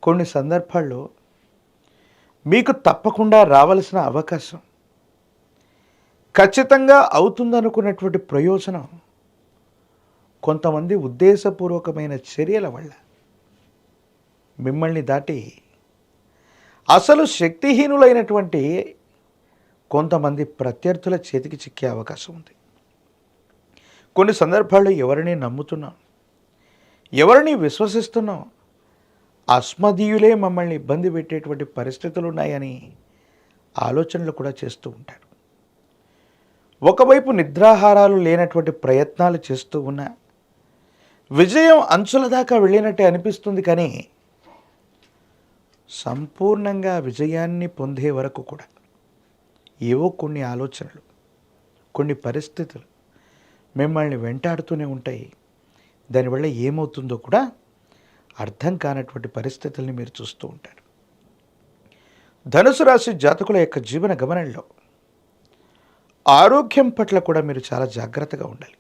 కొన్ని సందర్భాల్లో మీకు తప్పకుండా రావలసిన అవకాశం ఖచ్చితంగా అవుతుందనుకున్నటువంటి ప్రయోజనం కొంతమంది ఉద్దేశపూర్వకమైన చర్యల వల్ల మిమ్మల్ని దాటి అసలు శక్తిహీనులైనటువంటి కొంతమంది ప్రత్యర్థుల చేతికి చిక్కే అవకాశం ఉంది. కొన్ని సందర్భాల్లో ఎవరిని నమ్ముతున్నాం, ఎవరిని విశ్వసిస్తున్నాం, అస్మదీయులే మమ్మల్ని ఇబ్బంది పెట్టేటువంటి పరిస్థితులు ఉన్నాయని ఆలోచనలు కూడా చేస్తూ ఉంటారు. ఒకవైపు నిద్రాహారాలు లేనటువంటి ప్రయత్నాలు చేస్తూ ఉన్నా విజయం అంచుల దాకా వెళ్ళినట్టే అనిపిస్తుంది, కానీ సంపూర్ణంగా విజయాన్ని పొందే వరకు కూడా ఏవో కొన్ని ఆలోచనలు, కొన్ని పరిస్థితులు మిమ్మల్ని వెంటాడుతూనే ఉంటాయి. దానివల్ల ఏమవుతుందో కూడా అర్థం కానటువంటి పరిస్థితుల్ని మీరు చూస్తూ ఉంటారు. ధనుసు రాశి జాతకుల యొక్క జీవన గమనంలో ఆరోగ్యం పట్ల కూడా మీరు చాలా జాగ్రత్తగా ఉండాలి.